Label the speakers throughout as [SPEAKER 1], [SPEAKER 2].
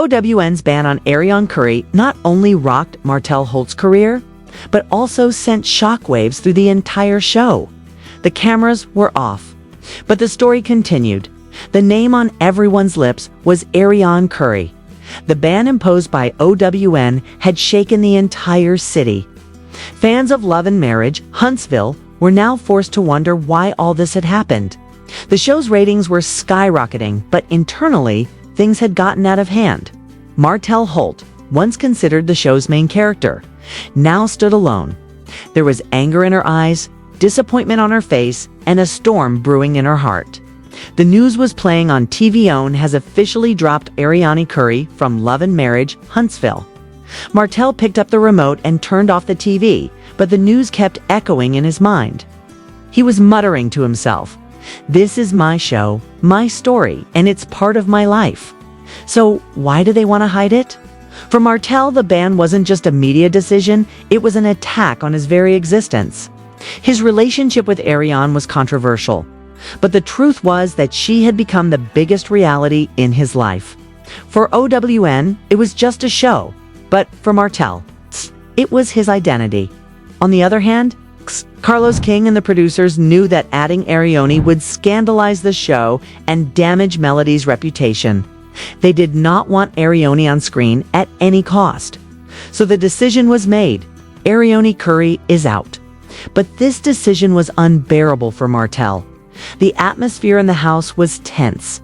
[SPEAKER 1] OWN's ban on Ariane Curry not only rocked Martell Holt's career, but also sent shockwaves through the entire show. The cameras were off, but the story continued. The name on everyone's lips was Ariane Curry. The ban imposed by OWN had shaken the entire city. Fans of Love and Marriage, Huntsville, were now forced to wonder why all this had happened. The show's ratings were skyrocketing, but internally, things had gotten out of hand. Martell Holt, once considered the show's main character, now stood alone. There was anger in her eyes, disappointment on her face, and a storm brewing in her heart. The news was playing on TVON has officially dropped Ariane Curry from Love and Marriage, Huntsville. Martell picked up the remote and turned off the TV, but the news kept echoing in his mind. He was muttering to himself, "This is my show, my story, and it's part of my life. So why do they want to hide it?" For Martell, the ban wasn't just a media decision, it was an attack on his very existence. His relationship with Ariane was controversial, but the truth was that she had become the biggest reality in his life. For OWN, it was just a show, but for Martell, it was his identity. On the other hand, Carlos King and the producers knew that adding Ariane would scandalize the show and damage Melody's reputation. They did not want Ariane on screen at any cost. So the decision was made. Ariane Curry is out. But this decision was unbearable for Martell. The atmosphere in the house was tense.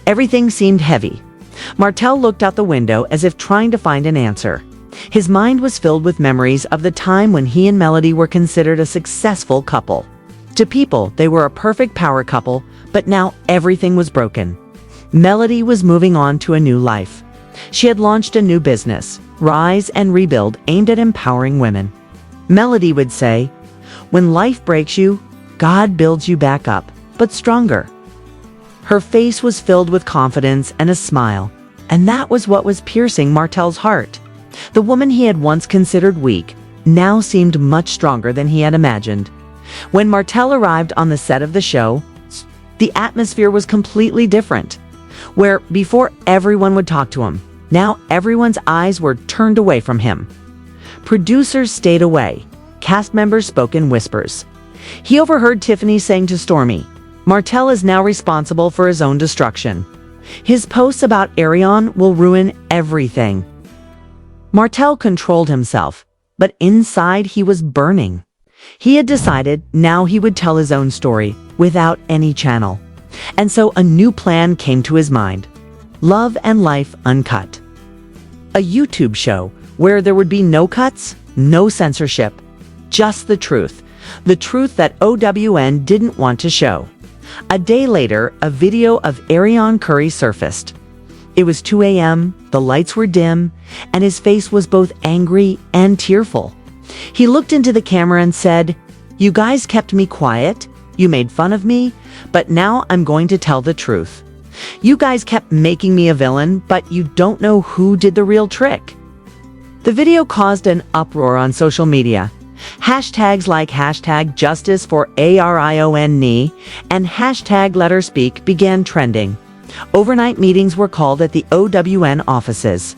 [SPEAKER 1] Everything seemed heavy. Martell looked out the window as if trying to find an answer. His mind was filled with memories of the time when he and Melody were considered a successful couple. To people, they were a perfect power couple, but now everything was broken. Melody was moving on to a new life. She had launched a new business, Rise and Rebuild, aimed at empowering women. Melody would say, "When life breaks you, God builds you back up, but stronger." Her face was filled with confidence and a smile, and that was what was piercing Martell's heart. The woman he had once considered weak now seemed much stronger than he had imagined. When Martell arrived on the set of the show, the atmosphere was completely different. Where before everyone would talk to him, now everyone's eyes were turned away from him. Producers stayed away. Cast members spoke in whispers. He overheard Tiffany saying to Stormy, "Martell is now responsible for his own destruction. His posts about Ariane will ruin everything." Martell controlled himself, but inside he was burning. He had decided now he would tell his own story without any channel. And so a new plan came to his mind. Love and Life Uncut. A YouTube show where there would be no cuts, no censorship, just the truth. The truth that OWN didn't want to show. A day later, a video of Ariane Curry surfaced. It was 2 a.m., the lights were dim, and his face was both angry and tearful. He looked into the camera and said, "You guys kept me quiet, you made fun of me, but now I'm going to tell the truth. You guys kept making me a villain, but you don't know who did the real trick." The video caused an uproar on social media. Hashtags like #Justice for Ariane and #LetHerSpeak began trending. Overnight meetings were called at the OWN offices.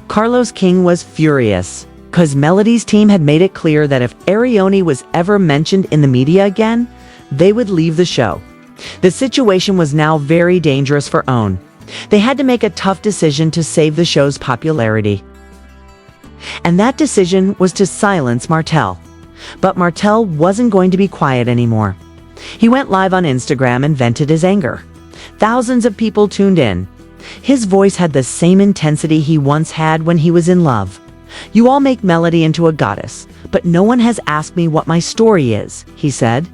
[SPEAKER 1] Carlos King was furious, because Melody's team had made it clear that if Ariane was ever mentioned in the media again, they would leave the show. The situation was now very dangerous for OWN. They had to make a tough decision to save the show's popularity. And that decision was to silence Martell. But Martell wasn't going to be quiet anymore. He went live on Instagram and vented his anger. Thousands of people tuned in. His voice had the same intensity he once had when he was in love. "You all make Melody into a goddess, but no one has asked me what my story is," he said.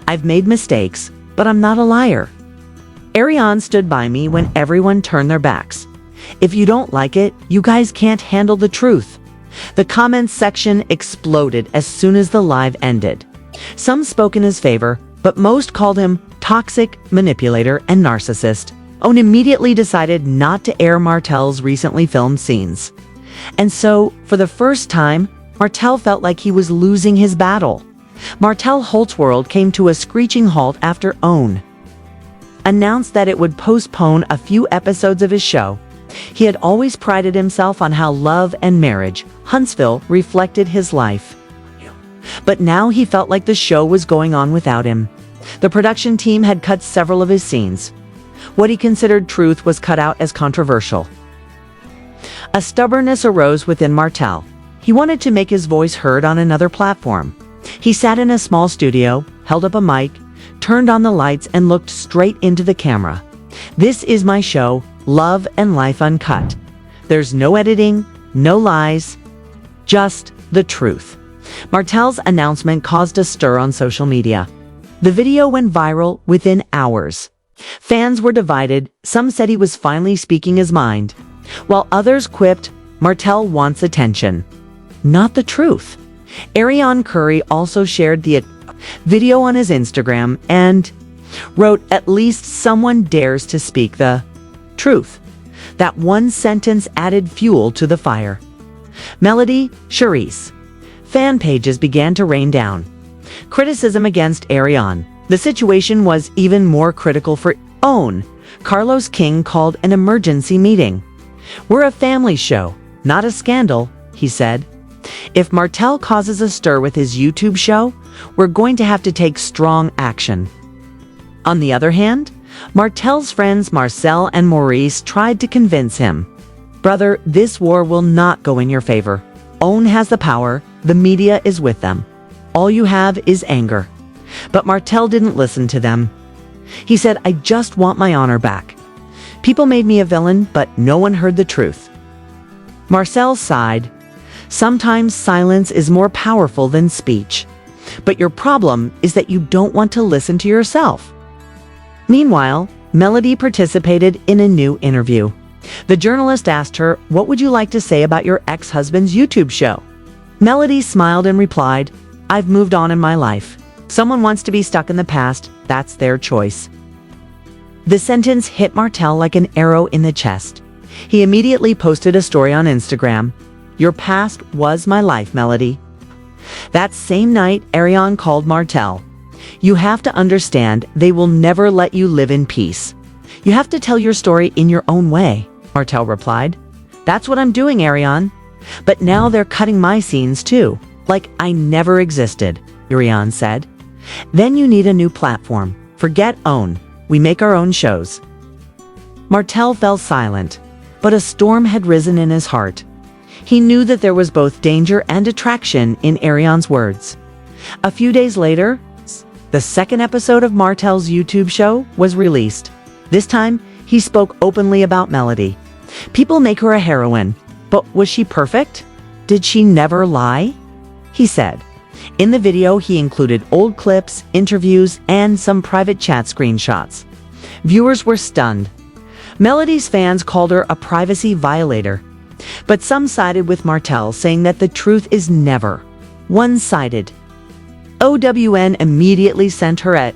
[SPEAKER 1] "I've made mistakes, but I'm not a liar. Ariane stood by me when everyone turned their backs. If you don't like it, you guys can't handle the truth." The comments section exploded as soon as the live ended. Some spoke in his favor, but most called him toxic, manipulator, and narcissist. OWN immediately decided not to air Martell's recently filmed scenes. And so, for the first time, Martell felt like he was losing his battle. Martell Holt's world came to a screeching halt after OWN announced that it would postpone a few episodes of his show. He had always prided himself on how Love and Marriage Huntsville reflected his life. But now he felt like the show was going on without him. The production team had cut several of his scenes. What he considered truth was cut out as controversial. A stubbornness arose within Martell. He wanted to make his voice heard on another platform. He sat in a small studio, held up a mic, turned on the lights, and looked straight into the camera. "This is my show, Love and Life Uncut. There's no editing, no lies, just the truth." Martell's announcement caused a stir on social media. The video went viral within hours. Fans were divided. Some said he was finally speaking his mind, while others quipped, "Martell wants attention, not the truth." Ariane Curry also shared the video on his Instagram and wrote, "At least someone dares to speak the truth." That one sentence added fuel to the fire. Melody, Charisse. Fan pages began to rain down criticism against Ariane. The situation was even more critical for own. Carlos King called an emergency meeting. "We're a family show, not a scandal," he said. "If Martell causes a stir with his YouTube show, we're going to have to take strong action." On the other hand, Martell's friends Marcel and Maurice tried to convince him, "Brother, this war will not go in your favor. OWN has the power, the media is with them. All you have is anger." But Martell didn't listen to them. He said, "I just want my honor back. People made me a villain, but no one heard the truth." Marcel sighed. "Sometimes silence is more powerful than speech. But your problem is that you don't want to listen to yourself." Meanwhile, Melody participated in a new interview. The journalist asked her, "What would you like to say about your ex-husband's YouTube show?" Melody smiled and replied, "I've moved on in my life. Someone wants to be stuck in the past, that's their choice." The sentence hit Martell like an arrow in the chest. He immediately posted a story on Instagram. "Your past was my life, Melody." That same night, Ariane called Martell. "You have to understand, they will never let you live in peace. You have to tell your story in your own way," Martell replied. "That's what I'm doing, Ariane. But now they're cutting my scenes too, like I never existed," Ariane said. "Then you need a new platform. Forget OWN. We make our own shows." Martell fell silent, but a storm had risen in his heart. He knew that there was both danger and attraction in Ariane's words. A few days later, the second episode of Martell's YouTube show was released. This time, he spoke openly about Melody. "People make her a heroine, but was she perfect? Did she never lie?" he said. In the video, he included old clips, interviews, and some private chat screenshots. Viewers were stunned. Melody's fans called her a privacy violator, but some sided with Martell, saying that the truth is never one-sided. OWN immediately sent her a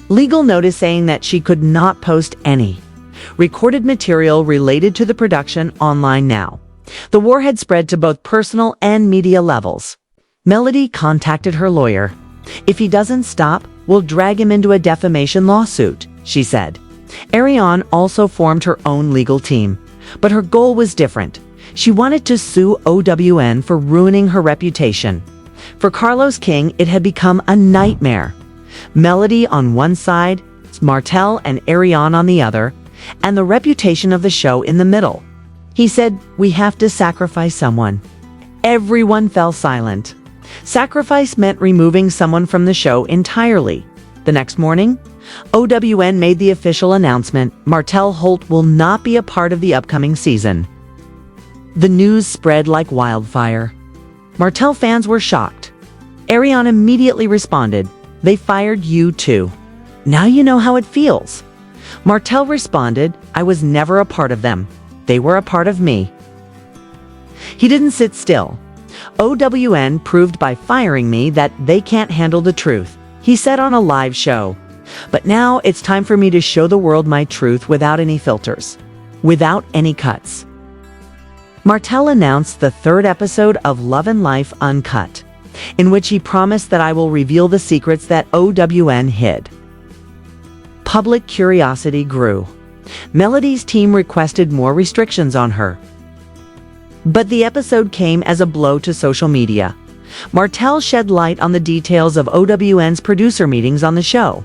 [SPEAKER 1] legal notice saying that she could not post any recorded material related to the production online now. The war had spread to both personal and media levels. Melody contacted her lawyer. "If he doesn't stop, we'll drag him into a defamation lawsuit," she said. Ariane also formed her own legal team, but her goal was different. She wanted to sue OWN for ruining her reputation. For Carlos King, it had become a nightmare. Melody on one side, Martell and Ariane on the other, and the reputation of the show in the middle. He said, "We have to sacrifice someone." Everyone fell silent. Sacrifice meant removing someone from the show entirely. The next morning, OWN made the official announcement: Martell Holt will not be a part of the upcoming season. The news spread like wildfire. Martell fans were shocked. Ariane immediately responded, "They fired you too. Now you know how it feels." Martell responded, "I was never a part of them. They were a part of me." He didn't sit still. OWN proved by firing me that they can't handle the truth, he said on a live show. "But now it's time for me to show the world my truth without any filters, without any cuts." Martell announced the third episode of Love and Life Uncut, in which he promised that I will reveal the secrets that OWN hid. Public curiosity grew. Melody's team requested more restrictions on her. But the episode came as a blow to social media. Martell shed light on the details of OWN's producer meetings on the show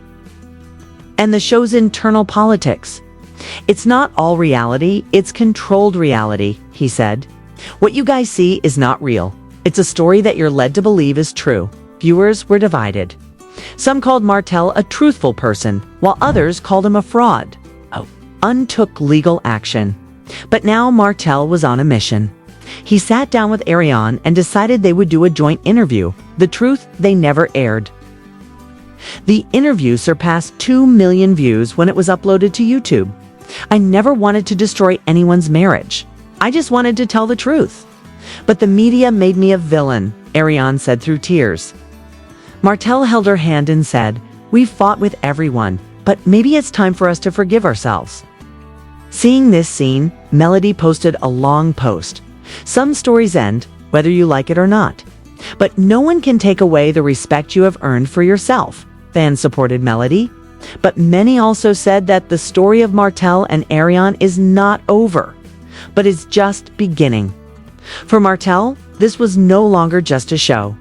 [SPEAKER 1] and the show's internal politics. "It's not all reality, it's controlled reality," he said. "What you guys see is not real. It's a story that you're led to believe is true." Viewers were divided. Some called Martell a truthful person, while others called him a fraud. Untook legal action. But now Martell was on a mission. He sat down with Ariane and decided they would do a joint interview, the truth they never aired. The interview surpassed 2 million views when it was uploaded to YouTube. "I never wanted to destroy anyone's marriage. I just wanted to tell the truth. But the media made me a villain," Ariane said through tears. Martell held her hand and said, "We've fought with everyone, but maybe it's time for us to forgive ourselves." Seeing this scene, Melody posted a long post. "Some stories end, whether you like it or not. But no one can take away the respect you have earned for yourself." Fans supported Melody, but many also said that the story of Martell and Ariane is not over, but is just beginning. For Martell, this was no longer just a show.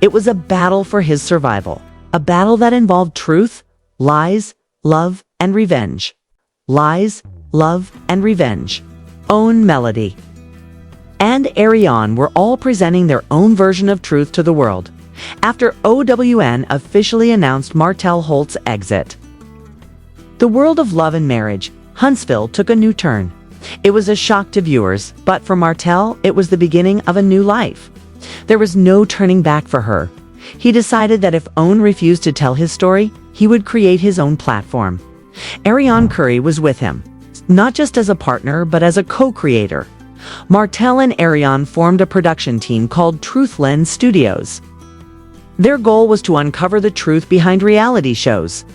[SPEAKER 1] It was a battle for his survival, a battle that involved truth, lies, love, and revenge. Lies, love, and revenge. Own Melody and Ariane were all presenting their own version of truth to the world after OWN officially announced Martell Holt's exit. The world of Love and Marriage, Huntsville took a new turn. It was a shock to viewers, but for Martell, it was the beginning of a new life. There was no turning back for her. He decided that if OWN refused to tell his story, he would create his own platform. Ariane Curry was with him, not just as a partner, but as a co-creator. Martell and Ariane formed a production team called Truthland Studios. Their goal was to uncover the truth behind reality shows.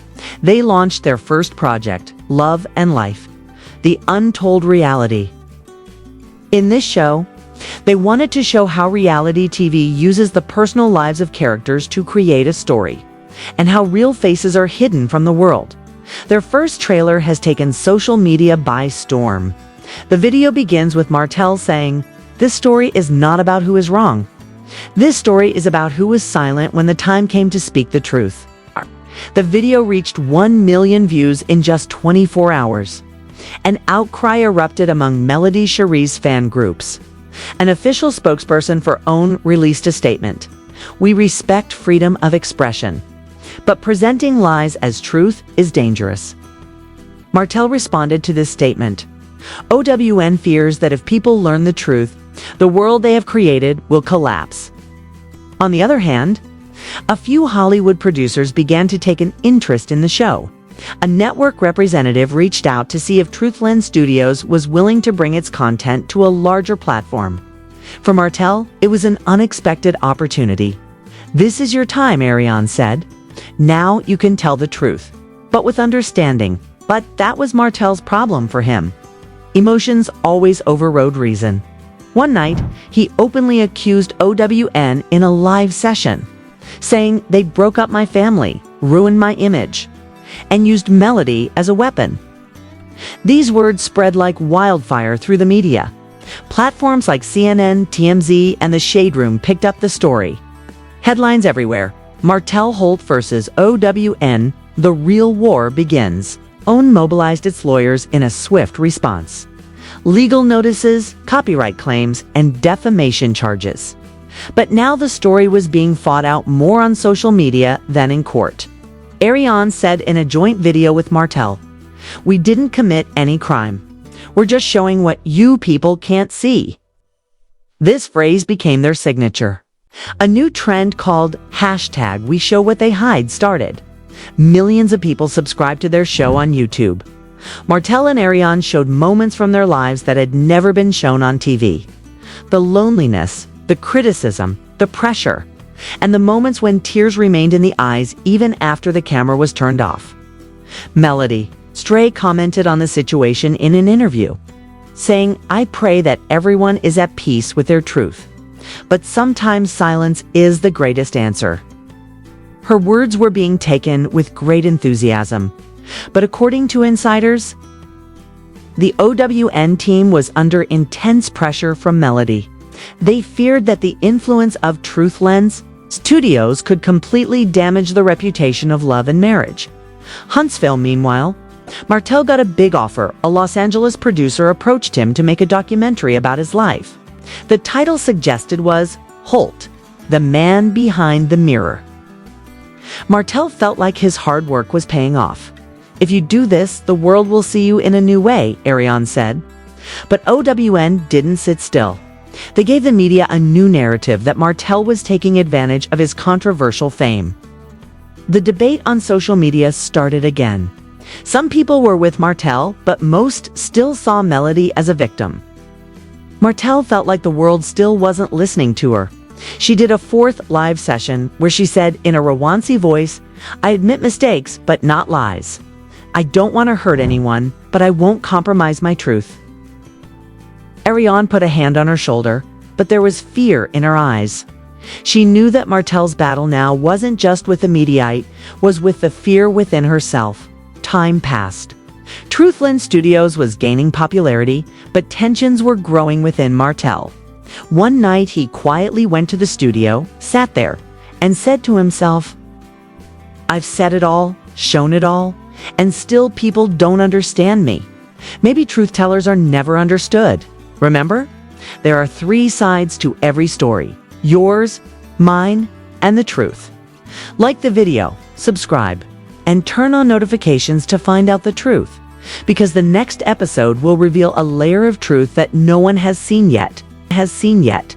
[SPEAKER 1] They launched their first project, Love and Life, the untold reality. In this show, they wanted to show how reality TV uses the personal lives of characters to create a story, and how real faces are hidden from the world. Their first trailer has taken social media by storm. The video begins with Martell saying, "This story is not about who is wrong. This story is about who was silent when the time came to speak the truth." The video reached 1 million views in just 24 hours. An outcry erupted among Melody Cherie's fan groups. An official spokesperson for OWN released a statement. "We respect freedom of expression, but presenting lies as truth is dangerous." Martell responded to this statement. OWN fears that if people learn the truth, the world they have created will collapse. On the other hand, a few Hollywood producers began to take an interest in the show. A network representative reached out to see if Truthland Studios was willing to bring its content to a larger platform. For Martell, it was an unexpected opportunity. "This is your time," Ariane said. "Now you can tell the truth, but with understanding." But that was Martell's problem for him. Emotions always overrode reason. One night, he openly accused OWN in a live session, saying they broke up my family, ruined my image, and used Melody as a weapon. These words spread like wildfire through the media. Platforms like CNN, TMZ, and The Shade Room picked up the story. Headlines everywhere. Martell Holt versus OWN, the real war begins. OWN mobilized its lawyers in a swift response. Legal notices, copyright claims, and defamation charges. But now the story was being fought out more on social media than in court. Ariane said in a joint video with Martell, "We didn't commit any crime. We're just showing what you people can't see." This phrase became their signature. A new trend called #WeShowWhatTheyHide started. Millions of people subscribed to their show on YouTube. Martell and Ariane showed moments from their lives that had never been shown on TV. The loneliness, the criticism, the pressure, and the moments when tears remained in the eyes even after the camera was turned off. Melody Stray commented on the situation in an interview, saying, "I pray that everyone is at peace with their truth, but sometimes silence is the greatest answer." Her words were being taken with great enthusiasm, but according to insiders, The OWN team was under intense pressure from Melody. They feared that the influence of Truth Lens Studios could completely damage the reputation of Love and Marriage. Huntsville, meanwhile, Martell got a big offer. A Los Angeles producer approached him to make a documentary about his life. The title suggested was Holt, the man behind the mirror. Martell felt like his hard work was paying off. "If you do this, the world will see you in a new way," Ariane said. But OWN didn't sit still. They gave the media a new narrative that Martell was taking advantage of his controversial fame. The debate on social media started again. Some people were with Martell, but most still saw Melody as a victim. Martell felt like the world still wasn't listening to her. She did a fourth live session where she said in a Rwansi voice, "I admit mistakes, but not lies. I don't want to hurt anyone, but I won't compromise my truth." Ariane put a hand on her shoulder, but there was fear in her eyes. She knew that Martell's battle now wasn't just with the media, was with the fear within herself. Time passed. Truth Lens Studios was gaining popularity, but tensions were growing within Martell. One night he quietly went to the studio, sat there, and said to himself, "I've said it all, shown it all, and still people don't understand me. Maybe truth tellers are never understood. Remember, there are 3 sides to every story: yours, mine, and the truth." Like the video, subscribe, and turn on notifications to find out the truth, because the next episode will reveal a layer of truth that no one has seen yet.